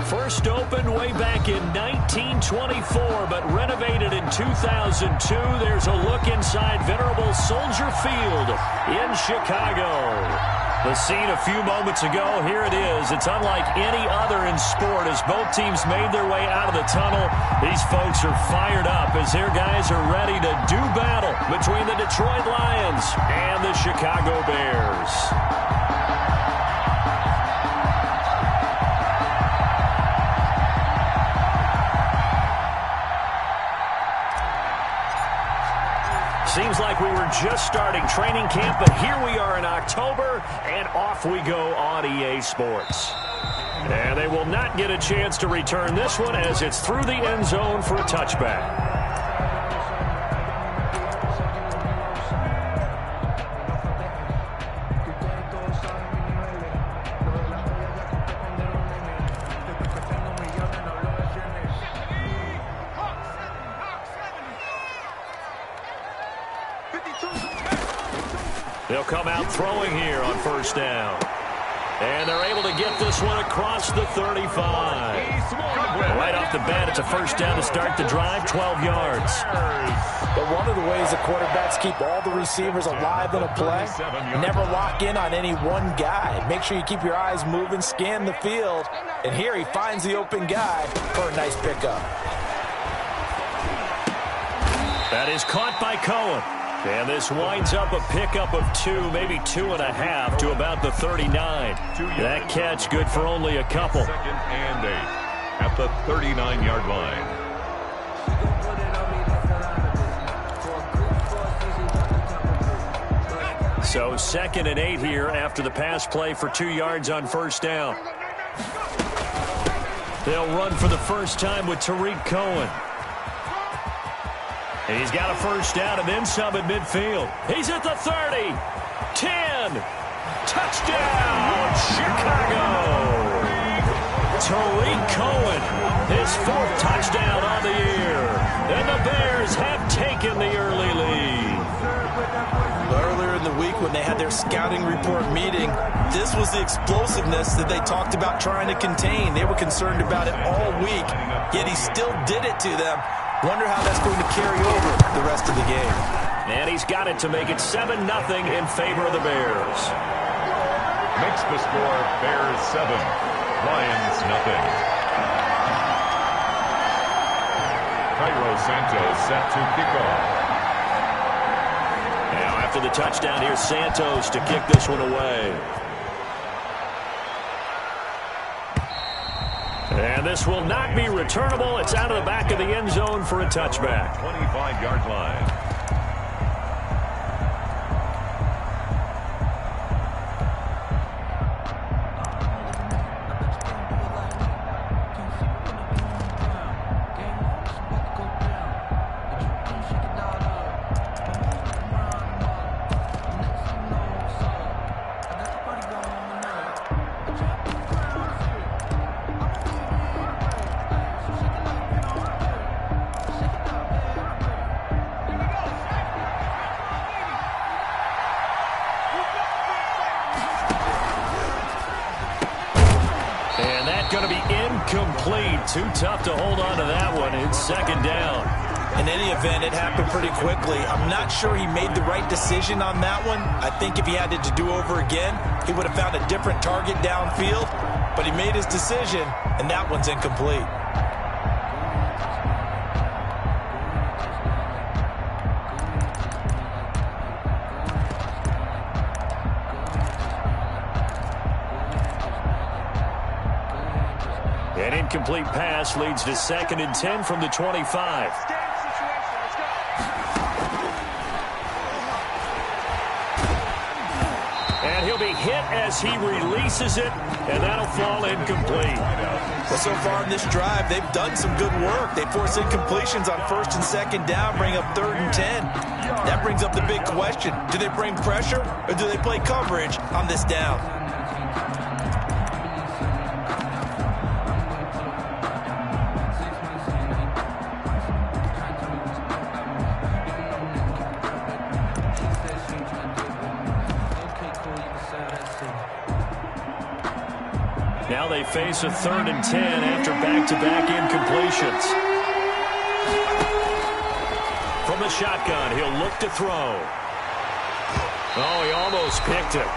First opened way back in 1924, but renovated in 2002. There's a look inside venerable Soldier Field in Chicago. The scene a few moments ago, here it is. It's unlike any other in sport as both teams made their way out of the tunnel. These folks are fired up as their guys are ready to do battle between the Detroit Lions and the Chicago Bears. Seems like we were just starting training camp, but here we are in October, and off we go on EA Sports. And they will not get a chance to return this one as it's through the end zone for a touchback. They'll come out throwing here on first down. And they're able to get this one across the 35. Right off the bat, it's a first down to start the drive, 12 yards. But one of the ways the quarterbacks keep all the receivers alive in a play, never lock in on any one guy. Make sure you keep your eyes moving, scan the field. And here he finds the open guy for a nice pickup. That is caught by Cohen. And this winds up a pickup of 2, maybe 2.5 to about the 39. That catch good for only a couple. 2nd and 8 at the 39-yard line. So 2nd and 8 here after the pass play for 2 yards on first down. They'll run for the first time with Tariq Cohen. He's got a first down and then some at midfield. He's at the 30. 10. Touchdown, Chicago. Tariq Cohen, his 4th touchdown on the year. And the Bears have taken the early lead. Earlier in the week when they had their scouting report meeting, this was the explosiveness that they talked about trying to contain. They were concerned about it all week, yet he still did it to them. Wonder how that's going to carry over the rest of the game. And he's got it to make it 7-0 in favor of the Bears. Makes the score Bears 7, Lions nothing. Cairo Santos set to kick off. Now after the touchdown, here's Santos to kick this one away. And this will not be returnable. It's out of the back of the end zone for a touchback. 25-yard line. Going to be incomplete. Too tough to hold on to that one. It's 2nd down. In any event, it happened pretty quickly. I'm not sure he made the right decision on that one. I think if he had it to do over again, he would have found a different target downfield. But he made his decision, and that one's incomplete. An incomplete pass leads to 2nd and 10 from the 25. And he'll be hit as he releases it, and that'll fall incomplete. Well, so far in this drive, they've done some good work. They force incompletions on 1st and 2nd down, bring up 3rd and 10. That brings up the big question. Do they bring pressure, or do they play coverage on this down? Now now they face a 3rd and 10 after back-to-back incompletions. From the shotgun, he'll look to throw. Oh, he almost picked it.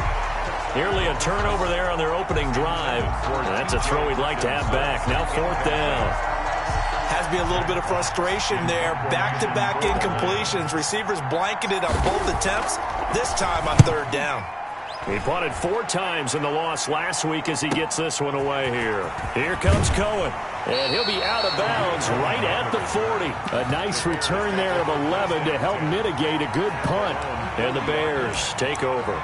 Nearly a turnover there on their opening drive. That's a throw he'd like to have back. Now 4th down. Has to be a little bit of frustration there. Back-to-back incompletions. Receivers blanketed on both attempts. This time on 3rd down. He punted 4 times in the loss last week as he gets this one away here. Here comes Cohen. And he'll be out of bounds right at the 40. A nice return there of 11 to help mitigate a good punt. And the Bears take over.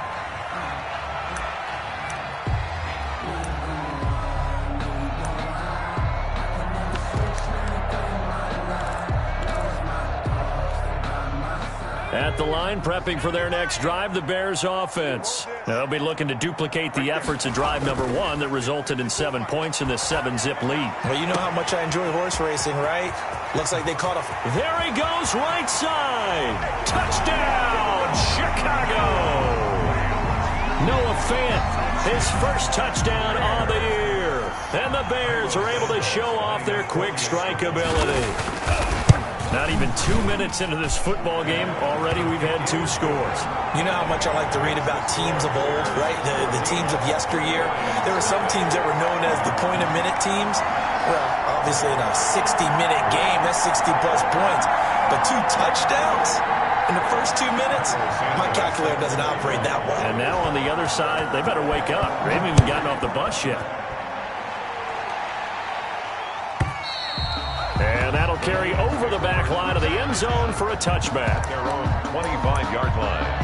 At the line, prepping for their next drive, the Bears offense. They'll be looking to duplicate the efforts of drive number 1 that resulted in 7 points in the 7-zip lead. Well, you know how much I enjoy horse racing, right? Looks like they caught a... There he goes, right side. Touchdown, Chicago. Noah Fant, his first touchdown on the year. And the Bears are able to show off their quick strike ability. Not even 2 minutes into this football game, already we've had 2 scores. You know how much I like to read about teams of old, right? The teams of yesteryear. There were some teams that were known as the point-a-minute teams. Well, obviously in a 60-minute game, that's 60-plus points. But 2 touchdowns in the first 2 minutes? My calculator doesn't operate that way. And now on the other side, they better wake up. They haven't even gotten off the bus yet. And that'll carry over the back line of the end zone for a touchback. Their own 25-yard line.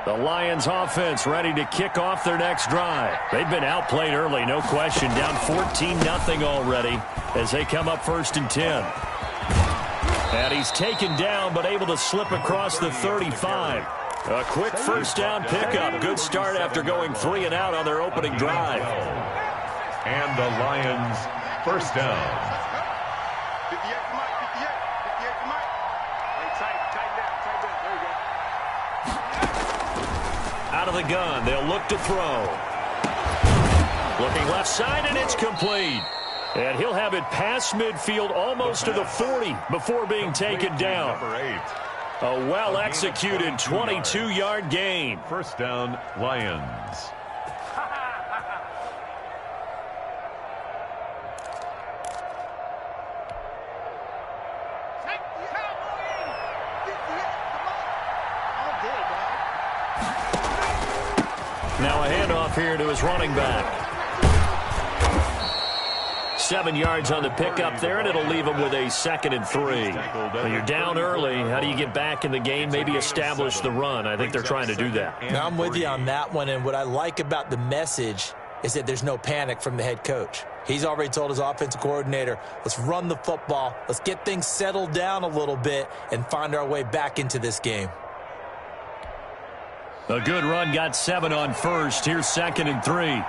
The Lions offense ready to kick off their next drive. They've been outplayed early, no question. Down 14-0 already as they come up 1st and 10. And he's taken down but able to slip across the 35. A quick 1st down pickup. Good start after going 3 and out on their opening drive. And the Lions 1st down. Out of the gun, they'll look to throw. Looking left side, and it's complete. And he'll have it past midfield almost to the 40 before being taken down. Number 8. A well-executed 22-yard gain. 1st down, Lions. Now a handoff here to his running back. 7 yards on the pickup there, and it'll leave him with a 2nd and 3. When you're down early, how do you get back in the game, maybe establish the run? I think they're trying to do that. Now, I'm with you on that one, and what I like about the message is that there's no panic from the head coach. He's already told his offensive coordinator, let's run the football, let's get things settled down a little bit, and find our way back into this game. A good run, got 7 on 1st. Here's 2nd and 3.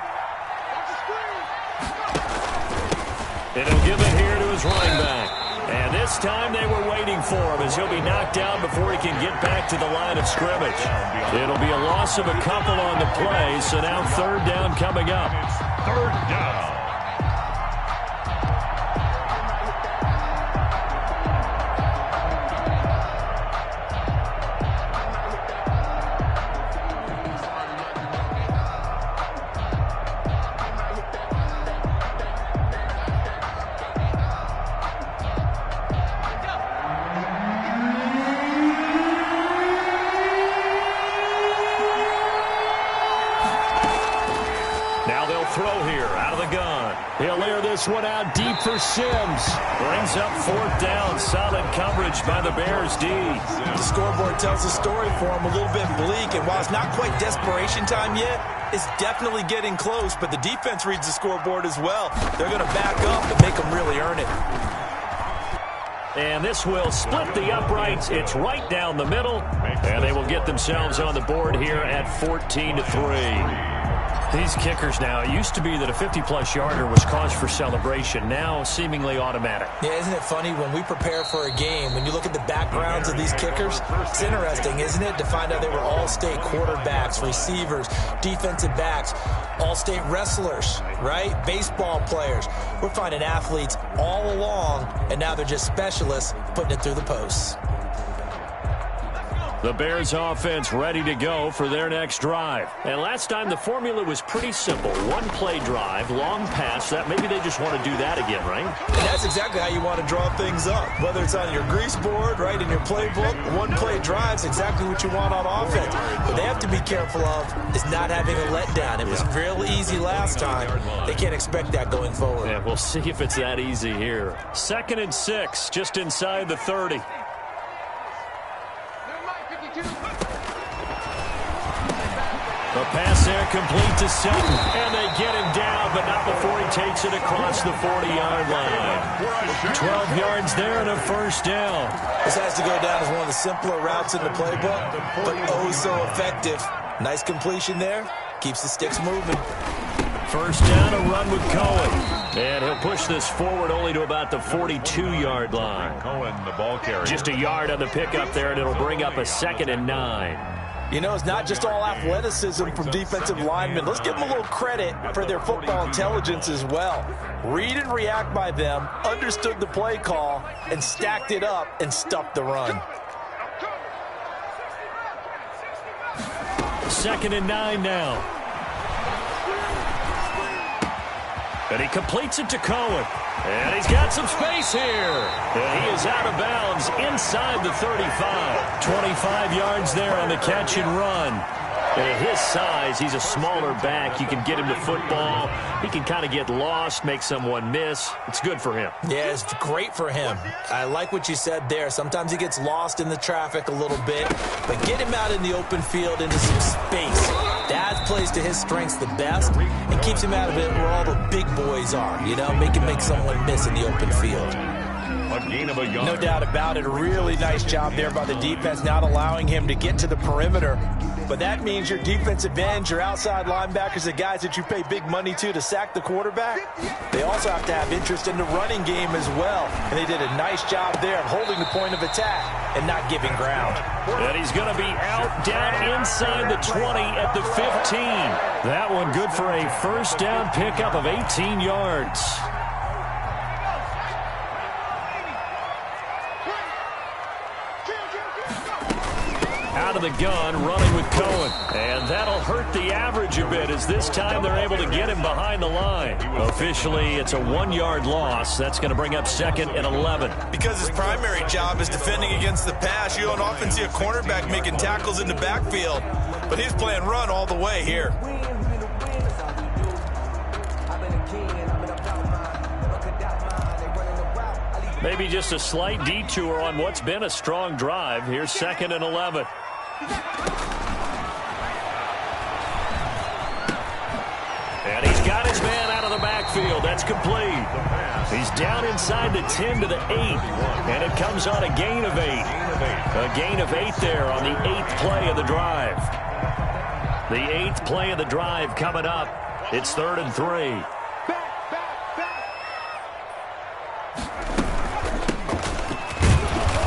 And he'll give it here to his running back. And this time they were waiting for him as he'll be knocked down before he can get back to the line of scrimmage. It'll be a loss of a couple on the play, so now 3rd down coming up. 3rd down. Now they'll throw here out of the gun. this one out deep for Sims. Brings up 4th down. Solid coverage by the Bears D. The scoreboard tells the story for him, a little bit bleak, and while it's not quite desperation time yet, it's definitely getting close, but the defense reads the scoreboard as well. They're going to back up and make them really earn it. And this will split the uprights. It's right down the middle, and they will get themselves on the board here at 14-3. These kickers now, it used to be that a 50-plus yarder was cause for celebration. Now, seemingly automatic. Yeah, isn't it funny when we prepare for a game, when you look at the backgrounds of these kickers, it's interesting, isn't it, to find out they were all-state quarterbacks, receivers, defensive backs, all-state wrestlers, right? Baseball players. We're finding athletes all along, and now they're just specialists putting it through the posts. The Bears offense ready to go for their next drive. And last time the formula was pretty simple. One-play drive, long pass. That maybe they just want to do that again, right? And that's exactly how you want to draw things up. Whether it's on your grease board, right, in your playbook, one-play drive's exactly what you want on offense. What they have to be careful of is not having a letdown. It was real easy last time. They can't expect that going forward. Yeah, we'll see if it's that easy here. 2nd and 6, just inside the 30. The pass there complete to Sutton, and they get him down, but not before he takes it across the 40-yard line. 12 yards there and a 1st down. This has to go down as one of the simpler routes in the playbook, but oh so effective. Nice completion there. Keeps the sticks moving. 1st down, a run with Cohen. And he'll push this forward only to about the 42-yard line. Cohen, the ball carrier. Just a yard on the pickup there, and it'll bring up a 2nd and 9. You know, it's not just all athleticism from defensive linemen. Let's give them a little credit for their football intelligence as well. Read and react by them, understood the play call, and stacked it up and stuffed the run. 2nd and 9 now. And he completes it to Cohen. And he's got some space here. And he is out of bounds inside the 35. 25 yards there on the catch and run. And at his size, he's a smaller back. You can get him to football. He can kind of get lost, make someone miss. It's good for him. Yeah, it's great for him. I like what you said there. Sometimes he gets lost in the traffic a little bit. But get him out in the open field into some space. That plays to his strengths the best and keeps him out of it where all the big boys are. You know, make someone miss in the open field. A gain of a yard. No doubt about it. A really nice job there by the defense, not allowing him to get to the perimeter. But that means your defensive ends, your outside linebackers, the guys that you pay big money to sack the quarterback, they also have to have interest in the running game as well. And they did a nice job there of holding the point of attack and not giving ground. And he's going to be out down inside the 20 at the 15. That one good for a 1st down pickup of 18 yards. Out of the gun, running with Cohen. And that'll hurt the average a bit as this time they're able to get him behind the line. Officially, it's a 1-yard loss. That's going to bring up 2nd and 11. Because his primary job is defending against the pass, you don't often see a cornerback making tackles in the backfield. But he's playing run all the way here. Maybe just a slight detour on what's been a strong drive. Here's 2nd and 11. And he's got his man out of the backfield. That's complete. He's down inside the 10 to the 8. And it comes on a gain of 8. A gain of 8 there on the 8th play of the drive. The 8th play of the drive coming up. It's 3rd and 3.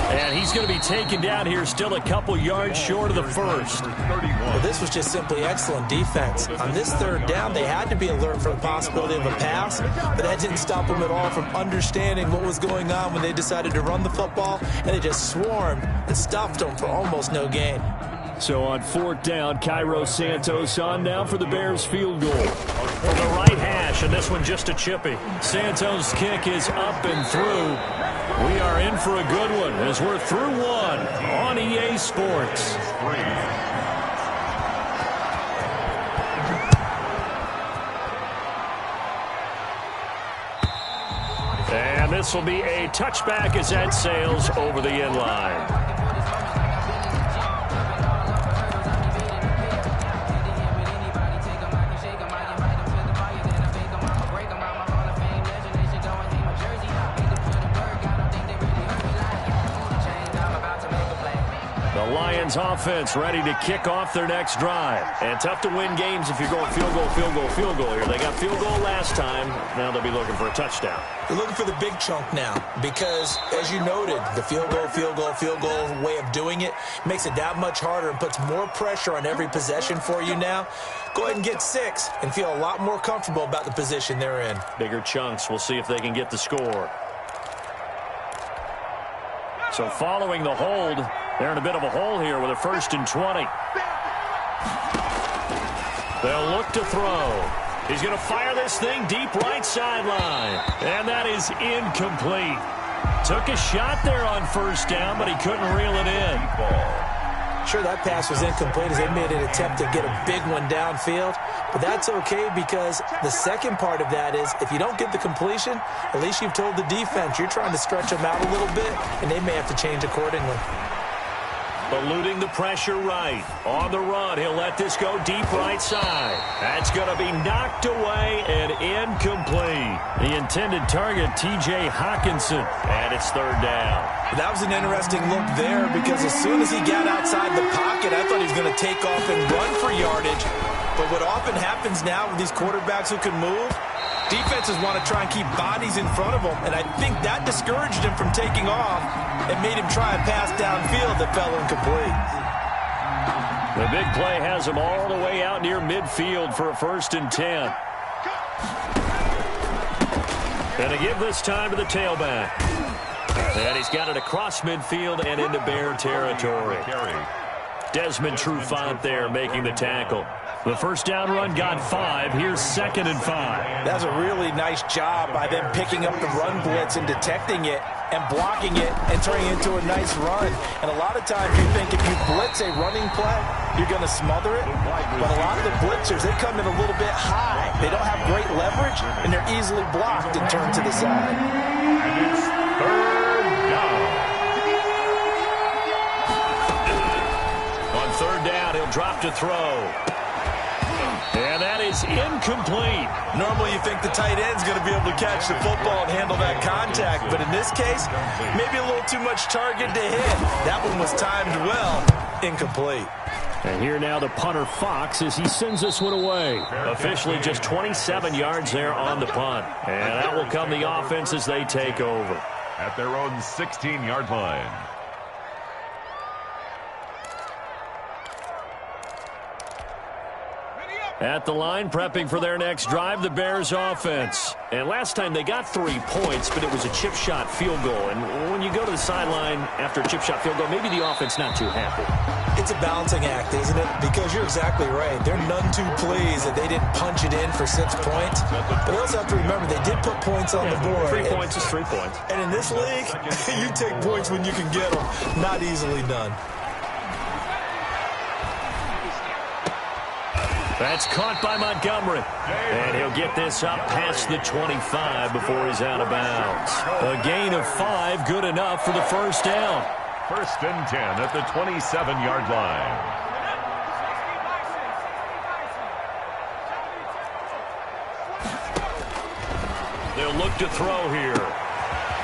And he's going to be taken down here, still a couple yards short of the 1st. Well, this was just simply excellent defense. On this 3rd down, they had to be alert for the possibility of a pass, but that didn't stop them at all from understanding what was going on when they decided to run the football, and they just swarmed and stuffed them for almost no gain. So on 4th down, Cairo Santos on down for the Bears field goal. From the right hash, and this one just a chippy. Santos' kick is up and through. We are in for a good one as we're through one on EA Sports. this will be a touchback as that sails over the end line. Lions offense ready to kick off their next drive. And tough to win games if you're going field goal, field goal, field goal here. They got field goal last time. Now they'll be looking for a touchdown. They're looking for the big chunk now because, as you noted, the field goal way of doing it makes it that much harder and puts more pressure on every possession for you now. Go ahead and get 6 and feel a lot more comfortable about the position they're in. Bigger chunks. We'll see if they can get the score. So following the hold, they're in a bit of a hole here with a 1st and 20. They'll look to throw. He's going to fire this thing deep right sideline. And that is incomplete. Took a shot there on 1st down, but he couldn't reel it in. Sure, that pass was incomplete as they made an attempt to get a big one downfield. But that's okay because the second part of that is if you don't get the completion, at least you've told the defense you're trying to stretch them out a little bit, and they may have to change accordingly. Eluding the pressure right. On the run, he'll let this go deep right side. That's going to be knocked away and incomplete. The intended target, T.J. Hawkinson, and it's 3rd down. That was an interesting look there because as soon as he got outside the pocket, I thought he was going to take off and run for yardage. But what often happens now with these quarterbacks who can move, defenses want to try and keep bodies in front of them, and I think that discouraged him from taking off and made him try a pass downfield that fell incomplete. The big play has him all the way out near midfield for a 1st and 10. And to give this time to the tailback. And he's got it across midfield and into Bear territory. Desmond Trufant there making the tackle. The 1st down run got 5. Here's 2nd and 5. That's a really nice job by them picking up the run blitz and detecting it and blocking it and turning it into a nice run. And a lot of times you think if you blitz a running play, you're going to smother it. But a lot of the blitzers, they come in a little bit high. They don't have great leverage, and they're easily blocked and turned to the side. And it's 3rd down. On 3rd down, he'll drop to throw. And that is incomplete. Normally you think the tight end's going to be able to catch the football and handle that contact. But in this case, maybe a little too much target to hit. That one was timed well. Incomplete. And here now the punter Fox as he sends this one away. Officially just 27 yards there on the punt. And that will come the offense as they take over. At their own 16-yard line. At the line, prepping for their next drive, the Bears offense. And last time they got 3 points, but it was a chip shot field goal. And when you go to the sideline after a chip shot field goal, maybe the offense not too happy. It's a balancing act, isn't it? Because you're exactly right. They're none too pleased that they didn't punch it in for 6 points. But they also have to remember they did put points on the board. 3 points is 3 points. And in this league, you take points when you can get them. Not easily done. That's caught by Montgomery. And he'll get this up past the 25 before he's out of bounds. A gain of 5, good enough for the 1st down. 1st and 10 at the 27-yard line. They'll look to throw here.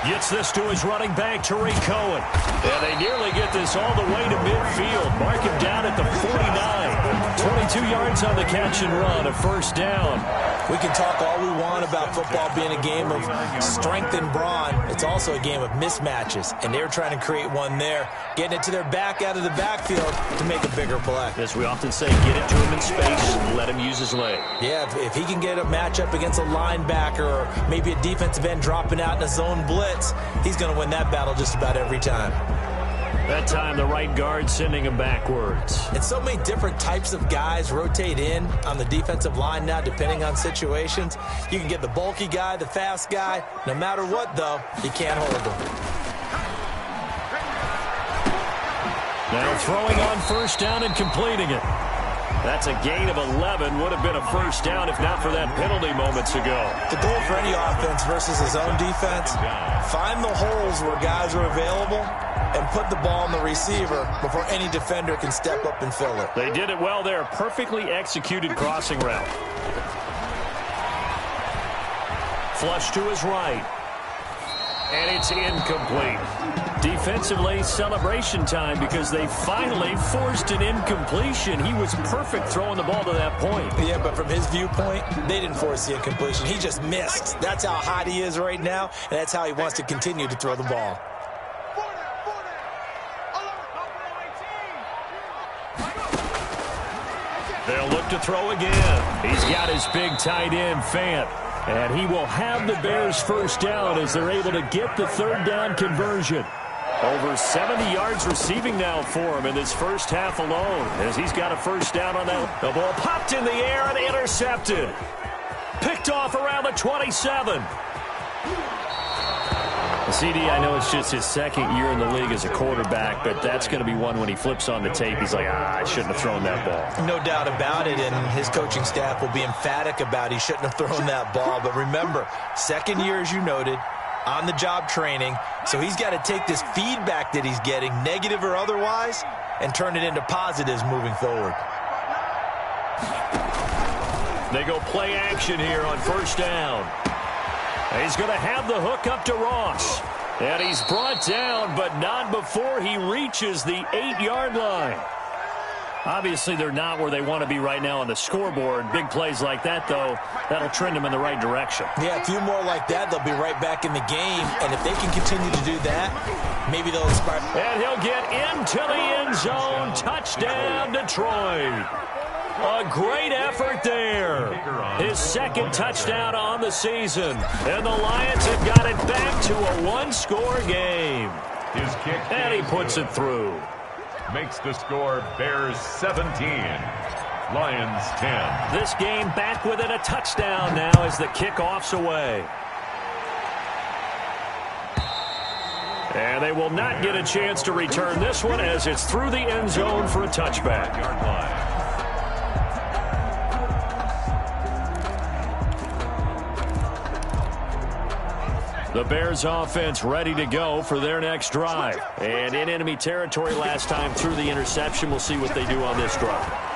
Gets this to his running back, Tariq Cohen. And they nearly get this all the way to midfield. Mark him down at the 49. 22 yards on the catch and run, a 1st down. We can talk all we want about football being a game of strength and brawn. It's also a game of mismatches, and they're trying to create one there, getting it to their back out of the backfield to make a bigger play. As we often say, get it to him in space, let him use his leg. Yeah, if he can get a matchup against a linebacker or maybe a defensive end dropping out in a zone blitz, he's going to win that battle just about every time. That time, the right guard sending him backwards. And so many different types of guys rotate in on the defensive line now, depending on situations. You can get the bulky guy, the fast guy. No matter what, though, you can't hold them. Now throwing on 1st down and completing it. That's a gain of 11. Would have been a first down if not for that penalty moments ago. The goal for any offense versus his own defense, find the holes where guys are available and put the ball on the receiver before any defender can step up and fill it. They did it well there. Perfectly executed crossing route. Flush to his right. And it's incomplete. Defensively, celebration time because they finally forced an incompletion. He was perfect throwing the ball to that point. Yeah, but from his viewpoint, they didn't force the incompletion. He just missed. That's how hot he is right now, and that's how he wants to continue to throw the ball. They'll look to throw again. He's got his big tight end, Fant. And he will have the Bears first down as they're able to get the third down conversion. Over 70 yards receiving now for him in this first half alone as he's got a first down on that. The ball popped in the air and intercepted. Picked off around the 27. CD, I know it's just his second year in the league as a quarterback, but that's going to be one when he flips on the tape. He's like, I shouldn't have thrown that ball. No doubt about it, and his coaching staff will be emphatic about he shouldn't have thrown that ball. But remember, second year, as you noted, on-the-job training, so he's got to take this feedback that he's getting, negative or otherwise, and turn it into positives moving forward. They go play action here on first down. He's going to have the hook up to Ross. And he's brought down, but not before he reaches the 8-yard line. Obviously, they're not where they want to be right now on the scoreboard. Big plays like that, though, that'll trend them in the right direction. Yeah, a few more like that, they'll be right back in the game. And if they can continue to do that, maybe they'll inspire. And he'll get into the end zone. Touchdown, Detroit. A great effort there. His second touchdown on the season. And the Lions have got it back to a one-score game. His kick And he puts it through. Makes the score Bears 17, Lions 10. This game back within a touchdown now as the kickoff's away. And they will not get a chance to return this one as it's through the end zone for a touchback. Yard line. The Bears offense ready to go for their next drive. And in enemy territory last time through the interception. We'll see what they do on this drive.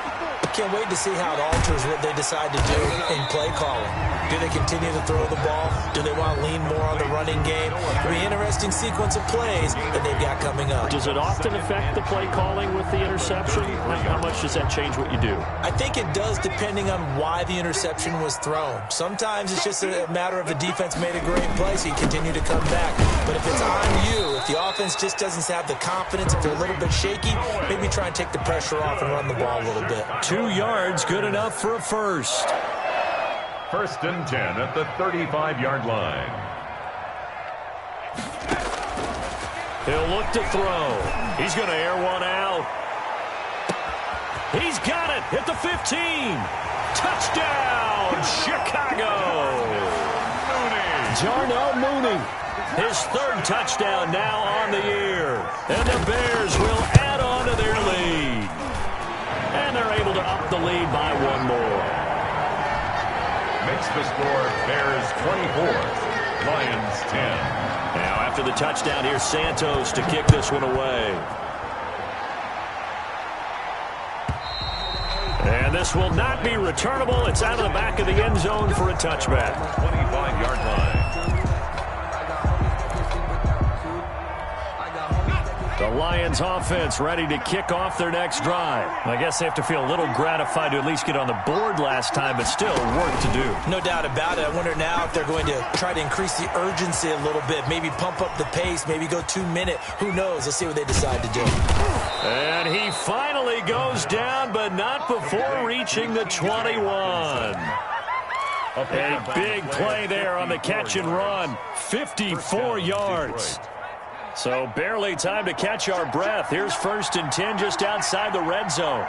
Can't wait to see how it alters what they decide to do in play calling. Do they continue to throw the ball? Do they want to lean more on the running game? It'll be an interesting sequence of plays that they've got coming up. Does it often affect the play calling with the interception? How much does that change what you do? I think it does depending on why the interception was thrown. Sometimes it's just a matter of the defense made a great play, so you continue to come back. But if it's on you, if the offense just doesn't have the confidence, if they're a little bit shaky, maybe try and take the pressure off and run the ball a little bit. 2 yards, good enough for a first. First and 10 at the 35-yard line. He'll look to throw. He's going to air one out. He's got it at the 15. Touchdown, Chicago. Darnell Mooney, his third touchdown now on the year. And the Bears will add on to their lead. And they're able to up the lead by one more. Makes the score Bears 24, Lions 10. Now after the touchdown, here's Santos to kick this one away. And this will not be returnable. It's out of the back of the end zone for a touchback. 25-yard line. The Lions offense ready to kick off their next drive. I guess they have to feel a little gratified to at least get on the board last time, but still work to do. No doubt about it. I wonder now if they're going to try to increase the urgency a little bit, maybe pump up the pace, maybe go 2 minute. Who knows? Let's see what they decide to do. And he finally goes down, but not before reaching the 21. A big play there on the catch and run. 54 yards. So barely time to catch our breath. Here's first and 10 just outside the red zone.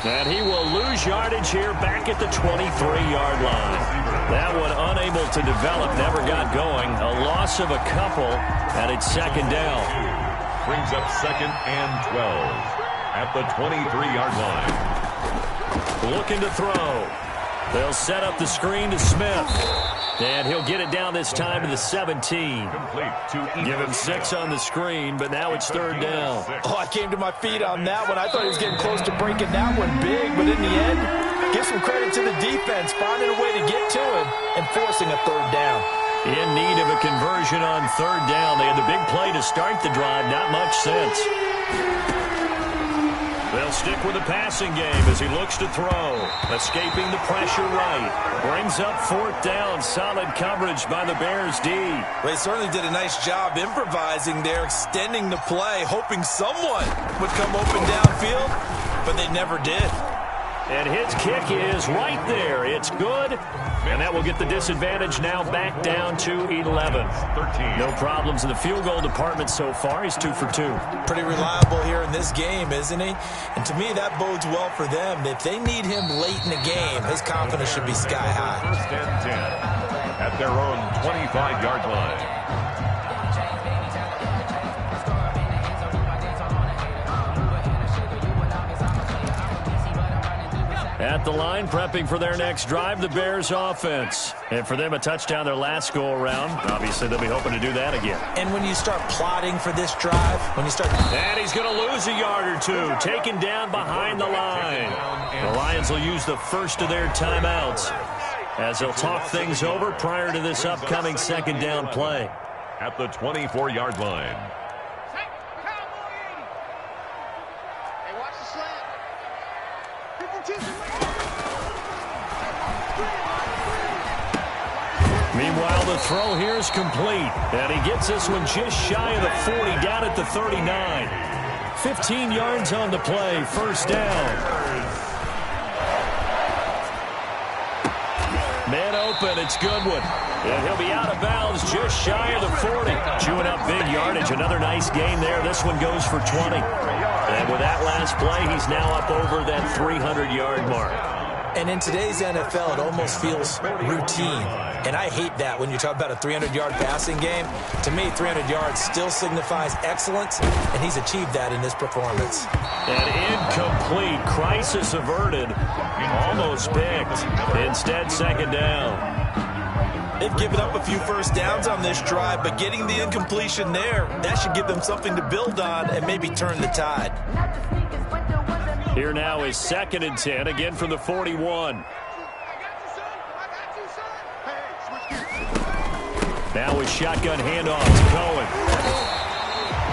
And he will lose yardage here back at the 23-yard line. That one unable unable to develop, never got going. A loss of a couple, and it's second down. Brings up second and 12 at the 23-yard line. Looking to throw. They'll set up the screen to Smith. And he'll get it down this time to the 17. Give him 6 on the screen, but now it's third down. Oh, I came to my feet on that one. I thought he was getting close to breaking that one big, but in the end, give some credit to the defense, finding a way to get to him and forcing a third down. In need of a conversion on third down. They had the big play to start the drive, not much since. They'll stick with the passing game as he looks to throw. Escaping the pressure right. Brings up fourth down. Solid coverage by the Bears D. They certainly did a nice job improvising there, extending the play, hoping someone would come open downfield, but they never did. And his kick is right there. It's good. And that will get the disadvantage now back down to 11. No problems in the field goal department so far. He's 2 for 2. Pretty reliable here in this game, isn't he? And to me, that bodes well for them. If they need him late in the game, his confidence should be sky high. First and 10 at their own 25-yard line. At the line, prepping for their next drive, the Bears offense. And for them, a touchdown their last go-around. Obviously, they'll be hoping to do that again. And when you start plotting for this drive, when you start... And he's going to lose a yard or two, taken down behind the line. The Lions will use the first of their timeouts as they'll talk things over prior to this upcoming second down play. At the 24-yard line. Meanwhile, the throw here is complete. And he gets this one just shy of the 40, down at the 39. 15 yards on the play, first down. Man open, it's Goodwin. And he'll be out of bounds just shy of the 40. Chewing up big yardage, another nice gain there. This one goes for 20. And with that last play, he's now up over that 300-yard mark. And in today's NFL, it almost feels routine. And I hate that when you talk about a 300-yard passing game. To me, 300 yards still signifies excellence, and he's achieved that in this performance. An incomplete, crisis averted, almost picked. Instead, second down. They've given up a few first downs on this drive, but getting the incompletion there, that should give them something to build on and maybe turn the tide. Here now is second and 10, again from the 41. Now with shotgun handoff to Cohen.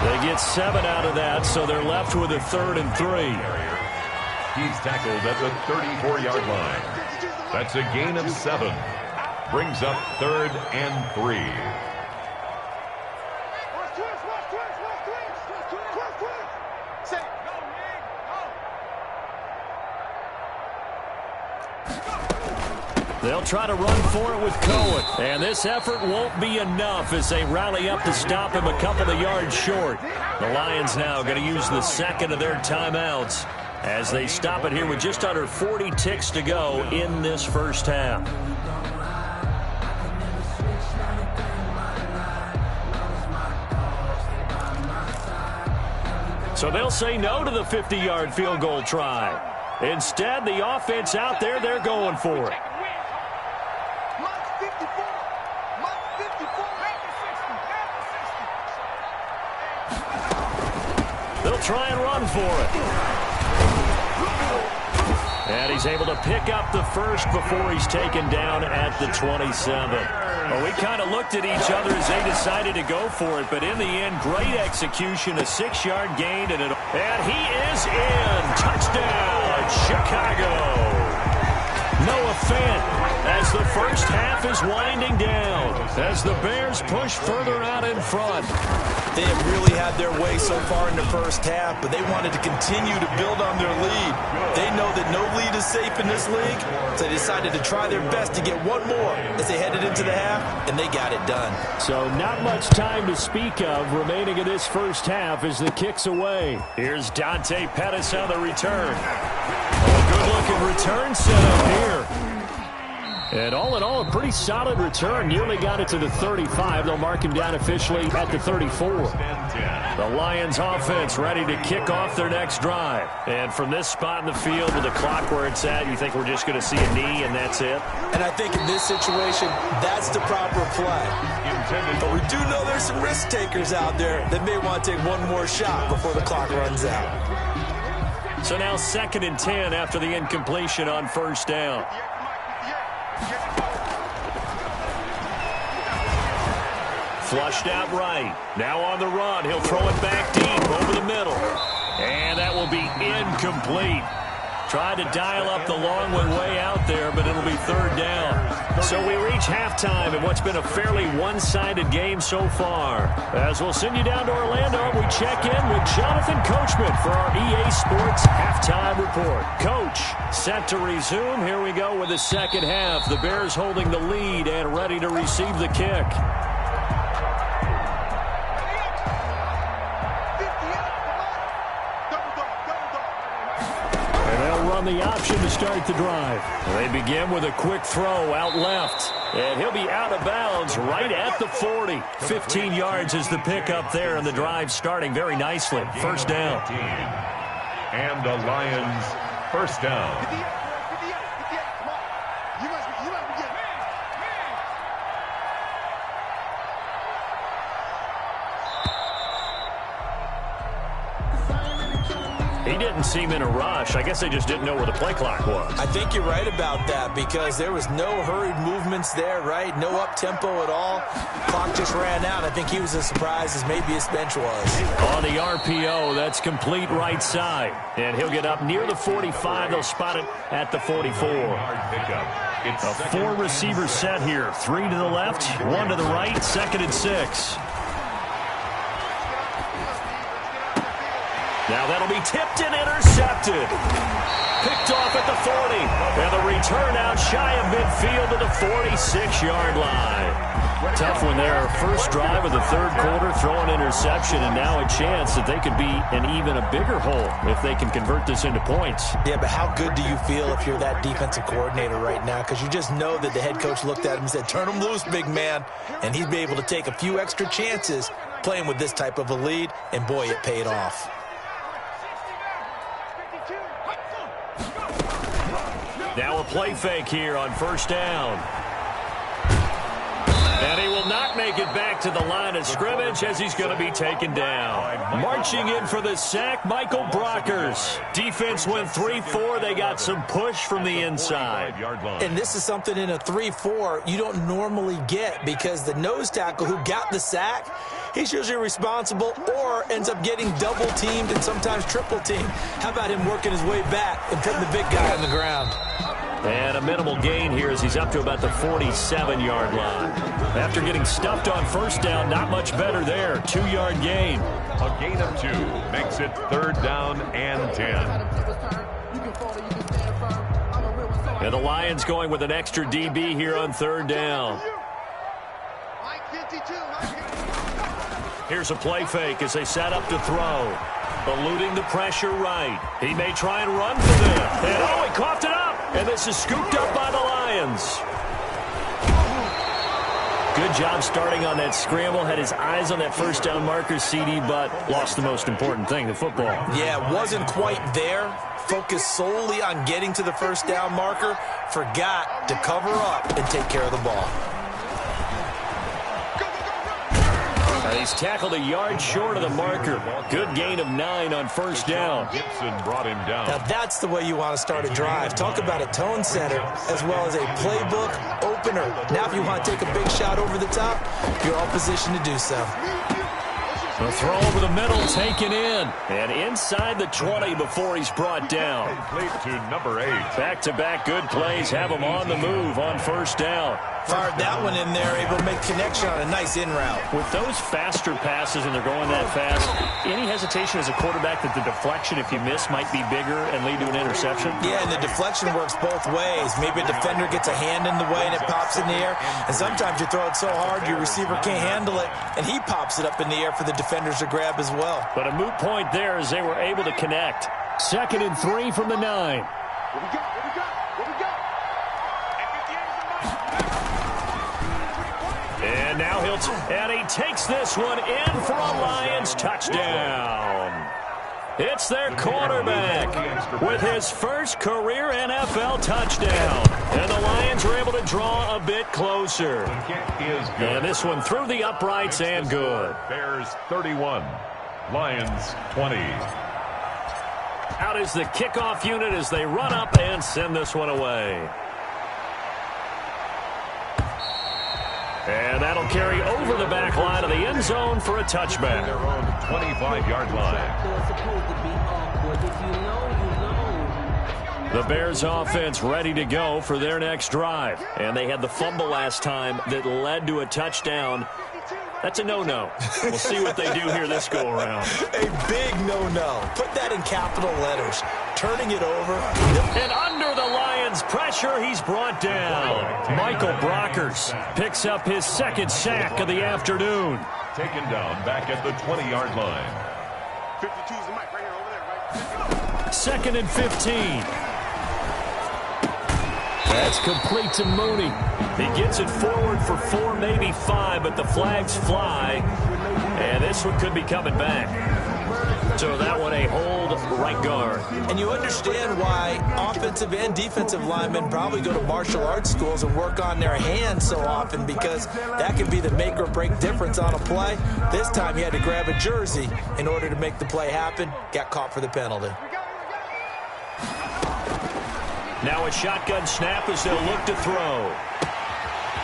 They get 7 out of that, so they're left with a 3rd and 3. He's tackled at the 34-yard line. That's a gain of 7. Brings up 3rd and 3. They'll try to run for it with Cohen. And this effort won't be enough as they rally up to stop him a couple of yards short. The Lions now going to use the second of their timeouts as they stop it here with just under 40 ticks to go in this first half. So they'll say no to the 50-yard field goal try. Instead, the offense out there, they're going for it. They'll try and run for it. And he's able to pick up the first before he's taken down at the 27. Well, we kind of looked at each other as they decided to go for it, but in the end, great execution, a 6-yard gain, and he is in. Touchdown, Chicago. Noah Fant as the first half is winding down as the Bears push further out in front. They have really had their way so far in the first half, but they wanted to continue to build on their lead. They know that no lead is safe in this league, so they decided to try their best to get one more as they headed into the half, and they got it done. So not much time to speak of remaining in this first half as the kick's away. Here's Dante Pettis on the return. A good-looking return set up here. And all in all, a pretty solid return. Nearly got it to the 35. They'll mark him down officially at the 34. The Lions offense ready to kick off their next drive. And from this spot in the field with the clock where it's at, you think we're just going to see a knee and that's it? And I think in this situation, that's the proper play. But we do know there's some risk takers out there that may want to take one more shot before the clock runs out. So now 2nd and 10 after the incompletion on first down. Flushed out right. Now on the run. He'll throw it back deep over the middle. And that will be incomplete. Tried to dial up the long one way out there, but it'll be 3rd down. So we reach halftime in what's been a fairly one-sided game so far. As we'll send you down to Orlando, we check in with Jonathan Coachman for our EA Sports Halftime Report. Coach, set to resume. Here we go with the second half. The Bears holding the lead and ready to receive the kick. On the option to start the drive. They begin with a quick throw out left. And he'll be out of bounds right at the 40. 15 yards is the pickup there, and the drive starting very nicely. First down. And the Lions first down. He didn't seem in a rush. I guess they just didn't know where the play clock was. I think you're right about that because there was no hurried movements there, right? No up-tempo at all. Clock just ran out. I think he was as surprised as maybe his bench was. On the RPO, that's complete right side. And he'll get up near the 45. They'll spot it at the 44. A 4-receiver set here. 3 to the left, 1 to the right, 2nd and 6. Now that'll be tipped and intercepted. Picked off at the 40. And the return out shy of midfield to the 46-yard line. Tough one there. First drive of the 3rd quarter, throw an interception, and now a chance that they could be in even a bigger hole if they can convert this into points. Yeah, but how good do you feel if you're that defensive coordinator right now? Because you just know that the head coach looked at him and said, turn him loose, big man. And he'd be able to take a few extra chances playing with this type of a lead, and boy, it paid off. Now a play fake here on first down. And he will not make it back to the line of scrimmage as he's going to be taken down. Marching in for the sack, Michael Brockers. Defense went 3-4. They got some push from the inside. And this is something in a 3-4 you don't normally get because the nose tackle who got the sack, he's usually responsible or ends up getting double-teamed and sometimes triple-teamed. How about him working his way back and putting the big guy on the ground? And a minimal gain here as he's up to about the 47-yard line. After getting stuffed on first down, not much better there. 2-yard gain. A gain of 2 makes it 3rd down and 10. And the Lions going with an extra DB here on 3rd down. Here's a play fake as they set up to throw. Eluding the pressure right. He may try and run for them. And oh, he coughed it up. And this is scooped up by the Lions. Good job starting on that scramble. Had his eyes on that first down marker, CD, but lost the most important thing, the football. Yeah, wasn't quite there. Focused solely on getting to the first down marker. Forgot to cover up and take care of the ball. He's tackled a yard short of the marker. Good gain of 9 on first down. Gibson brought him down. Now that's the way you want to start a drive. Talk about a tone setter as well as a playbook opener. Now if you want to take a big shot over the top, you're all positioned to do so. The throw over the middle taken in. And inside the 20 before he's brought down. Complete to number 8. Back-to-back good plays have him on the move on first down. Fired that one in there, able to make connection on a nice in route. With those faster passes and they're going that fast, any hesitation as a quarterback that the deflection, if you miss, might be bigger and lead to an interception? Yeah, and the deflection works both ways. Maybe a defender gets a hand in the way and it pops in the air. And sometimes you throw it so hard your receiver can't handle it, and he pops it up in the air for the defenders to grab as well. But a moot point there as they were able to connect. 2nd and 3 from the 9. And now and he takes this one in for a Lions touchdown. It's their quarterback with his first career NFL touchdown. And the Lions were able to draw a bit closer. And this one through the uprights and good. Bears 31, Lions 20. Out is the kickoff unit as they run up and send this one away. And that'll carry over the back line of the end zone for a touchback. Their own 25-yard line. The Bears offense ready to go for their next drive. And they had the fumble last time that led to a touchdown. That's a no-no. We'll see what they do here this go-around. A big no-no. Put that in capital letters. Turning it over. And under the Lions' pressure, he's brought down. Michael Brockers picks up his second sack of the afternoon. Taken down back at the 20-yard line. 52's the mic right here, over there, right? 2nd and 15. That's complete to Mooney. He gets it forward for 4, maybe 5, but the flags fly. And this one could be coming back. So that one a hold right guard. And you understand why offensive and defensive linemen probably go to martial arts schools and work on their hands so often, because that can be the make or break difference on a play. This time he had to grab a jersey in order to make the play happen. Got caught for the penalty. Now a shotgun snap as they'll look to throw.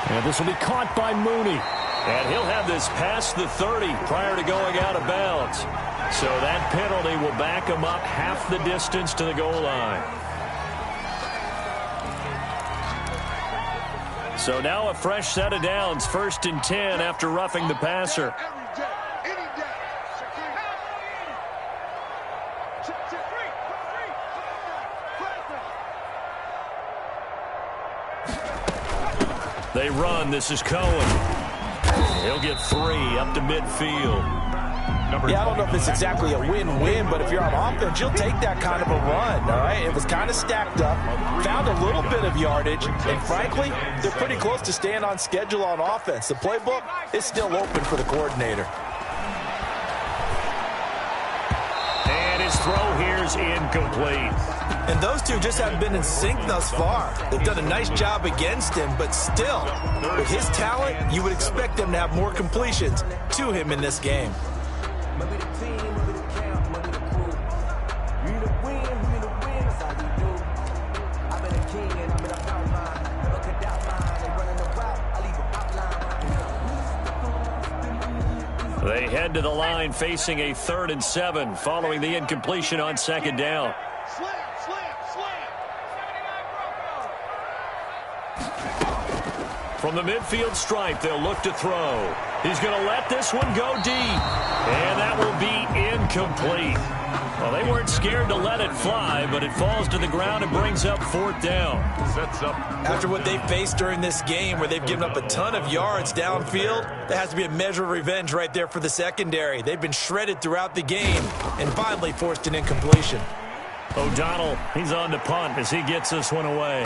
And this will be caught by Mooney. And he'll have this past the 30 prior to going out of bounds. So that penalty will back him up half the distance to the goal line. So now a fresh set of downs, 1st and 10 after roughing the passer. They run. This is Cohen. He'll get 3 up to midfield. Yeah, I don't know if it's exactly a win-win, but if you're on offense, you'll take that kind of a run, all right? It was kind of stacked up, found a little bit of yardage, and frankly, they're pretty close to staying on schedule on offense. The playbook is still open for the coordinator. And his throw here is incomplete. And those two just haven't been in sync thus far. They've done a nice job against him, but still, with his talent, you would expect them to have more completions to him in this game. They head to the line facing a 3rd and 7 following the incompletion on 2nd down. From the midfield stripe, they'll look to throw. He's going to let this one go deep. And that will be incomplete. Well, they weren't scared to let it fly, but it falls to the ground and brings up 4th down. Sets up. After what they faced during this game, where they've given up a ton of yards downfield, there has to be a measure of revenge right there for the secondary. They've been shredded throughout the game and finally forced an incompletion. O'Donnell, he's on to punt as he gets this one away.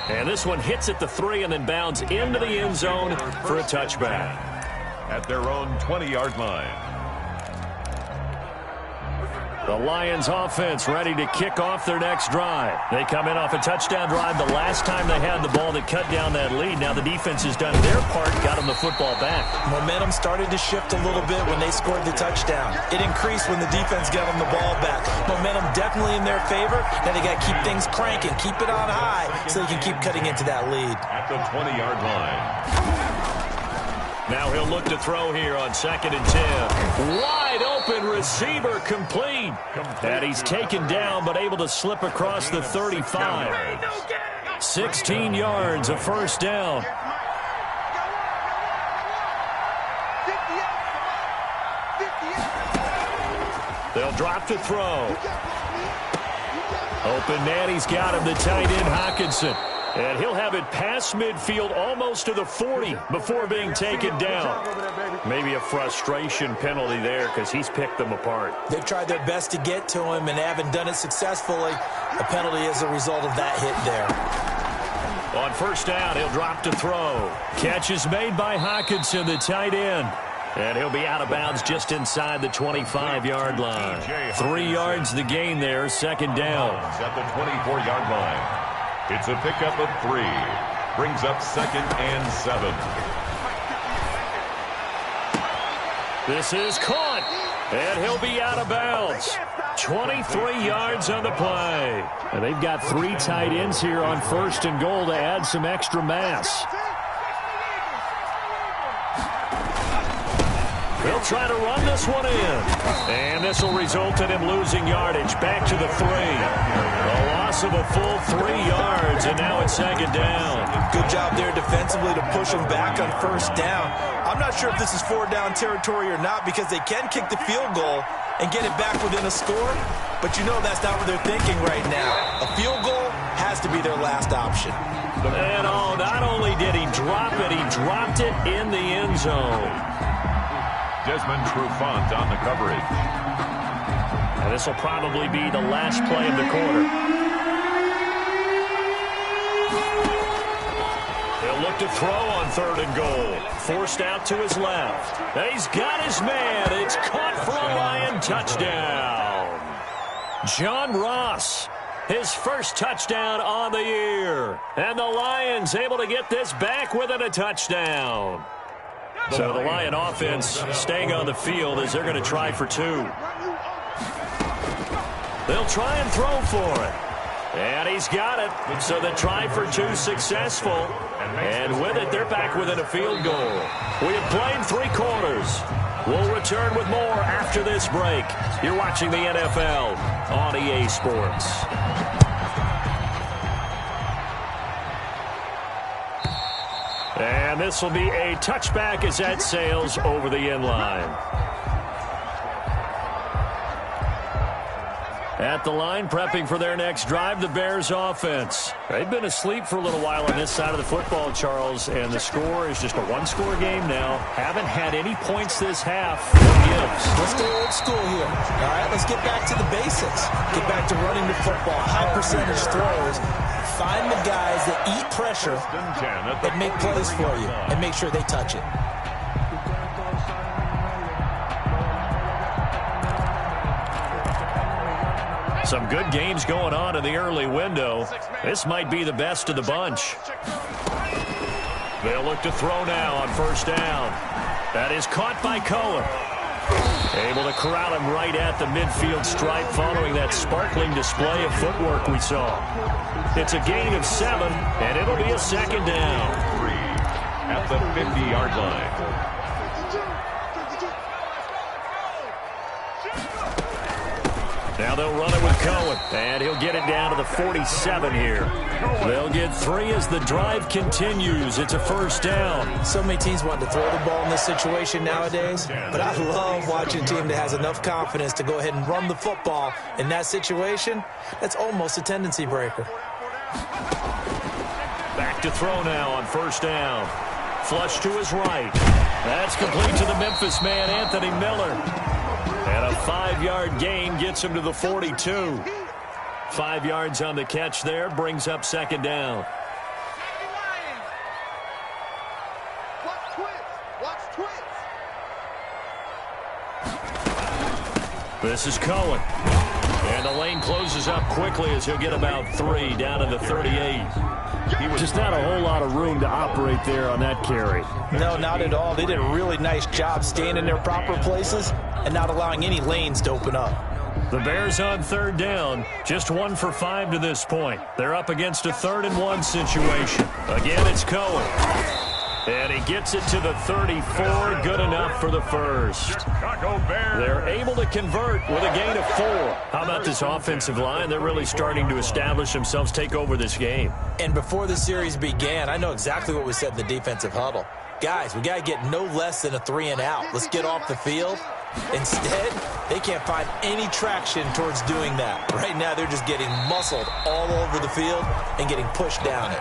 And this one hits at the 3 and then bounds into the end zone for a touchback. At their own 20-yard line. The Lions offense ready to kick off their next drive. They come in off a touchdown drive the last time they had the ball that cut down that lead. Now the defense has done their part, got them the football back. Momentum started to shift a little bit when they scored the touchdown. It increased when the defense got them the ball back. Momentum definitely in their favor. Now they got to keep things cranking, keep it on high so they can keep cutting into that lead. At the 20-yard line. Now he'll look to throw here on 2nd and 10. Wide open receiver complete. And he's taken down but able to slip across the 35. 16 yards, a 1st down. They'll drop to throw. Open man, he's got him, the tight end Hockenson. And he'll have it past midfield almost to the 40 before being taken down. Maybe a frustration penalty there because he's picked them apart. They've tried their best to get to him and haven't done it successfully. A penalty as a result of that hit there. On first down, he'll drop to throw. Catch is made by Hockenson, the tight end. And he'll be out of bounds just inside the 25-yard line. 3 yards the gain there, second down. At the 24-yard line. It's a pickup of 3. Brings up 2nd and 7. This is caught, and he'll be out of bounds. 23 yards on the play. And they've got 3 tight ends here on first and goal to add some extra mass. They'll try to run this one in. And this will result in him losing yardage. Back to the 3. A loss of a full 3 yards, and now it's second down. Good job there defensively to push him back on first down. I'm not sure if this is 4-down territory or not because they can kick the field goal and get it back within a score. But you know that's not what they're thinking right now. A field goal has to be their last option. And not only did he drop it, he dropped it in the end zone. Desmond Trufant on the coverage. And this will probably be the last play of the quarter. He'll look to throw on 3rd and goal. Forced out to his left. And he's got his man. It's caught for a Lion touchdown. John Ross, his first touchdown on the year. And the Lions able to get this back within a touchdown. So the Lion offense staying on the field as they're going to try for 2. They'll try and throw for it. And he's got it. So the try for 2 successful. And with it, they're back within a field goal. We have played 3 quarters. We'll return with more after this break. You're watching the NFL on EA Sports. And this will be a touchback as that sails over the end line. At the line, prepping for their next drive, the Bears offense. They've been asleep for a little while on this side of the football, Charles, and the score is just a 1-score game now. Haven't had any points this half. What gives? Let's go old school here. All right, let's get back to the basics. Get back to running the football, high percentage throws. Find the guys that eat pressure and make plays for you and make sure they touch it. Some good games going on in the early window. This might be the best of the bunch. They'll look to throw now on first down. That is caught by Cohen. Able to corral him right at the midfield stripe following that sparkling display of footwork we saw. It's a gain of 7, and it'll be a second down. 3 at the 50-yard line. Now they'll run it with Cohen, and he'll get it down to the 47 here. They'll get 3 as the drive continues. It's a first down. So many teams want to throw the ball in this situation nowadays, but I love watching a team that has enough confidence to go ahead and run the football in that situation. That's almost a tendency breaker. Back to throw now on first down. Flush to his right. That's complete to the Memphis man, Anthony Miller. And a 5-yard gain gets him to the 42. 5 yards on the catch there, brings up second down. This is Cohen. And the lane closes up quickly as he'll get about 3 down to the 38. Just not a whole lot of room to operate there on that carry. No, not at all. They did a really nice job staying in their proper places and not allowing any lanes to open up. The Bears on third down, just 1 for 5 to this point. They're up against a 3rd and 1 situation. Again, it's Cohen. And he gets it to the 34, good enough for the first. They're able to convert with a gain of 4. How about this offensive line? They're really starting to establish themselves, take over this game. And before the series began, I know exactly what we said in the defensive huddle. Guys, we got to get no less than a 3 and out. Let's get off the field. Instead, they can't find any traction towards doing that. Right now, they're just getting muscled all over the field and getting pushed down it.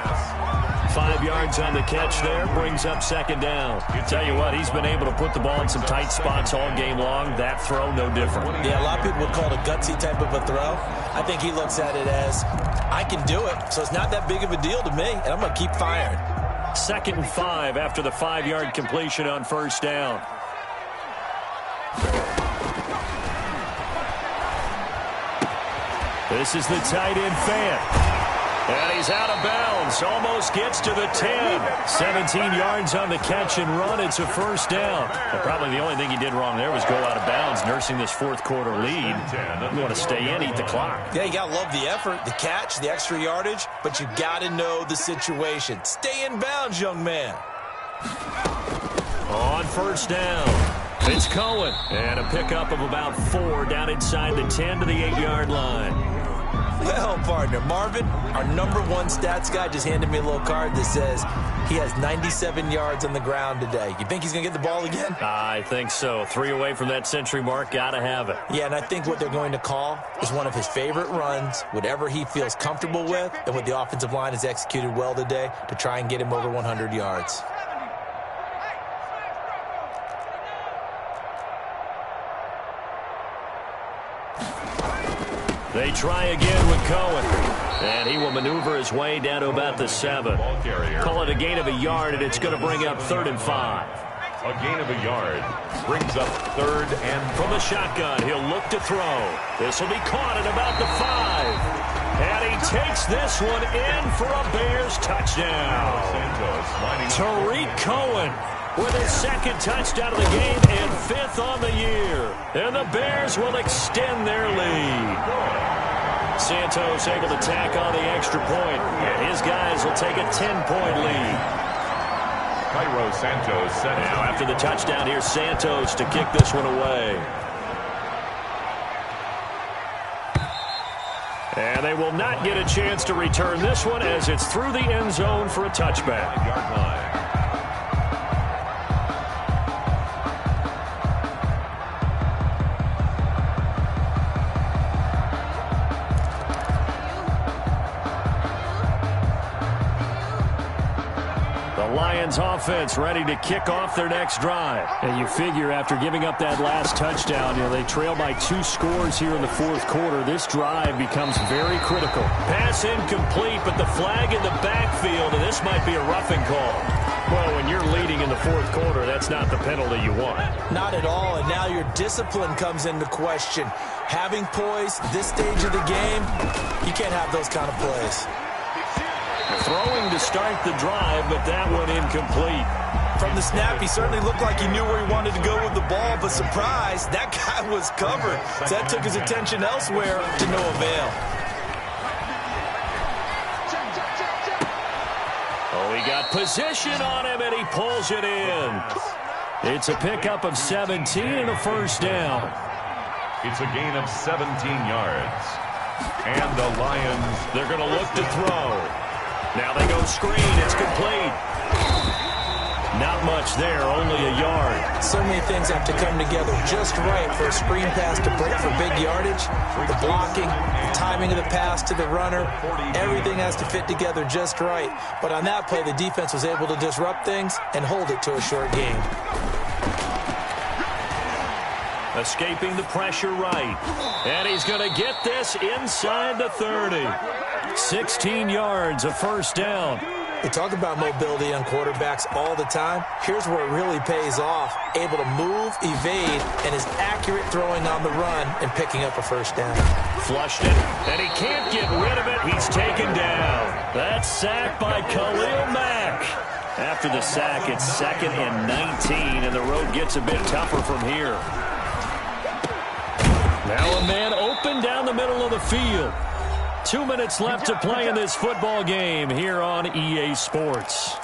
5 yards on the catch there, brings up second down. Tell you what, he's been able to put the ball in some tight spots all game long. That throw, no different. Yeah, a lot of people would call it a gutsy type of a throw. I think he looks at it as, I can do it, so it's not that big of a deal to me, and I'm going to keep firing. 2nd and 5 after the 5-yard completion on first down. This is the tight end Fant. And he's out of bounds. Almost gets to the 10. 17 yards on the catch and run. It's a first down. But probably the only thing he did wrong there was go out of bounds, nursing this fourth-quarter lead. You want to stay in, eat the clock. Yeah, you got to love the effort, the catch, the extra yardage, but you got to know the situation. Stay in bounds, young man. On first down, it's Cohen. And a pickup of about 4 down inside the 10 to the 8-yard line. Well, partner, Marvin, our number 1 stats guy just handed me a little card that says he has 97 yards on the ground today. You think he's going to get the ball again? I think so. 3 away from that century mark. Got to have it. Yeah, and I think what they're going to call is one of his favorite runs, whatever he feels comfortable with, and what the offensive line has executed well today to try and get him over 100 yards. They try again with Cohen. And he will maneuver his way down to about the 7. Call it a gain of a yard, and it's going to bring up 3rd and 5. A gain of a yard brings up 3rd and from the shotgun. He'll look to throw. This will be caught at about the 5. And he takes this one in for a Bears touchdown. Tariq Cohen with his 2nd touchdown of the game and 5th on the year. And the Bears will extend their lead. Santos able to tack on the extra point. And his guys will take a 10-point lead. Cairo Santos set now after the touchdown, here's Santos to kick this one away. And they will not get a chance to return this one as it's through the end zone for a touchback. Yard line. Lions offense ready to kick off their next drive. And you figure after giving up that last touchdown, they trail by 2 scores here in the 4th quarter. This drive becomes very critical. Pass incomplete, but the flag in the backfield, and this might be a roughing call. Well, when you're leading in the 4th quarter, that's not the penalty you want. Not at all, and now your discipline comes into question. Having poise this stage of the game, you can't have those kind of plays. Throwing to start the drive, but that one incomplete. From the snap, he certainly looked like he knew where he wanted to go with the ball, but surprise, that guy was covered. So that took his attention elsewhere to no avail. Oh, he got position on him, and he pulls it in. It's a pickup of 17 and a first down. It's a gain of 17 yards. And the Lions, they're going to look to throw. Now they go screen. It's complete. Not much there, only a yard. So many things have to come together just right for a screen pass to break for big yardage. The blocking, the timing of the pass to the runner, everything has to fit together just right. But on that play, the defense was able to disrupt things and hold it to a short game. Escaping the pressure right. And he's going to get this inside the 30. 16 yards, a first down. They talk about mobility on quarterbacks all the time. Here's where it really pays off. Able to move, evade, and is accurate throwing on the run and picking up a first down. Flushed it, and he can't get rid of it. He's taken down. That's sacked by Khalil Mack. After the sack, it's 2nd and 19, and the road gets a bit tougher from here. Now a man open down the middle of the field. 2 minutes left to play in this football game here on EA Sports.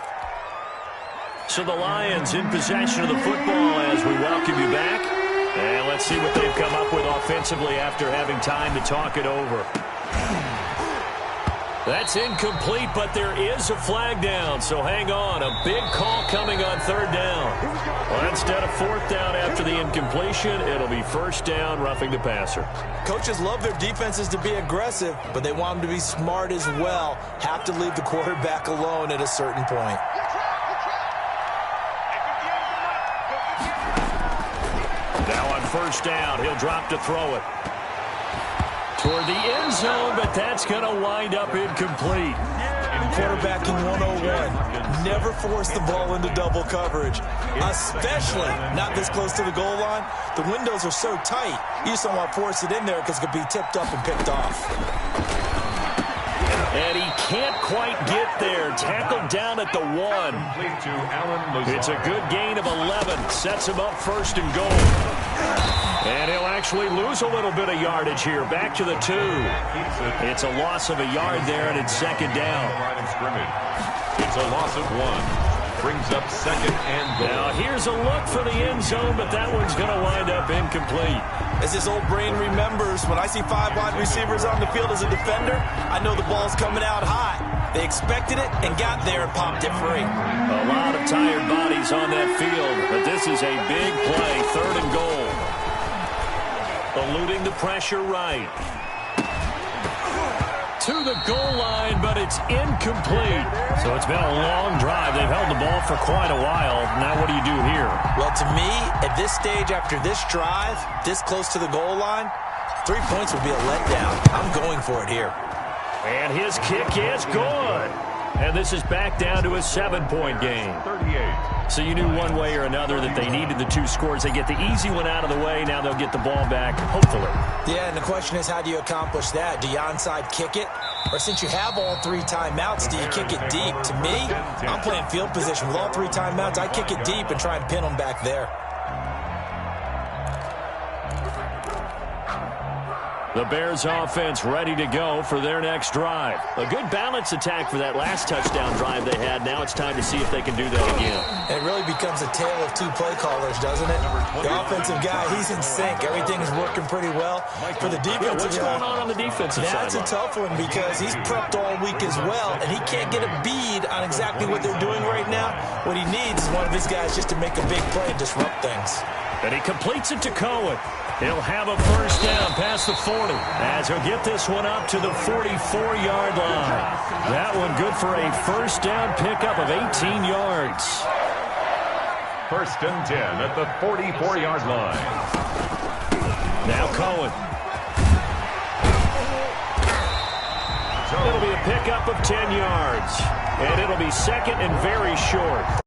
So the Lions in possession of the football as we welcome you back. And let's see what they've come up with offensively after having time to talk it over. That's incomplete, but there is a flag down, so hang on. A big call coming on third down. Well, instead of fourth down after the incompletion, it'll be first down, roughing the passer. Coaches love their defenses to be aggressive, but they want them to be smart as well. Have to leave the quarterback alone at a certain point. Now on first down, he'll drop to throw it toward the end zone, but that's going to wind up incomplete. Quarterbacking 101. Never force the ball into double coverage, especially not this close to the goal line. The windows are so tight, you just don't want to force it in there because it could be tipped up and picked off. And he can't quite get there. Tackled down at the 1. It's a good gain of 11. Sets him up first and goal. And he'll actually lose a little bit of yardage here. Back to the 2. It's a loss of a yard there, and it's second down. It's a loss of 1. Brings up second and goal. Now here's a look for the end zone, but that one's going to wind up incomplete. As his old brain remembers, when I see 5 wide receivers on the field as a defender, I know the ball's coming out hot. They expected it and got there and popped it free. A lot of tired bodies on that field, but this is a big play, third and goal. Eluding the pressure right. To the goal line, but it's incomplete. So it's been a long drive. They've held the ball for quite a while. Now what do you do here? Well, to me, at this stage after this drive, this close to the goal line, 3 points would be a letdown. I'm going for it here. And his kick is good. And this is back down to a 7-point game. 38. So you knew one way or another that they needed the 2 scores. They get the easy one out of the way. Now they'll get the ball back, hopefully. Yeah, and the question is, how do you accomplish that? Do you onside kick it? Or since you have all 3 timeouts, do you kick it deep? To me, I'm playing field position. With all 3 timeouts, I kick it deep and try and pin them back there. The Bears offense ready to go for their next drive. A good balance attack for that last touchdown drive they had. Now it's time to see if they can do that again. It really becomes a tale of 2 play callers, doesn't it? The offensive guy, he's in sync. Everything is working pretty well. For the defensive what's guy, going on the defensive side? that's a tough one because he's prepped all week as well, and he can't get a bead on exactly what they're doing right now. What he needs is one of his guys just to make a big play and disrupt things. And he completes it to Cohen. He'll have a first down past the 40 as he'll get this one up to the 44-yard line. That one good for a first down pickup of 18 yards. First and 10 at the 44-yard line. Now Cohen. It'll be a pickup of 10 yards. And it'll be second and very short.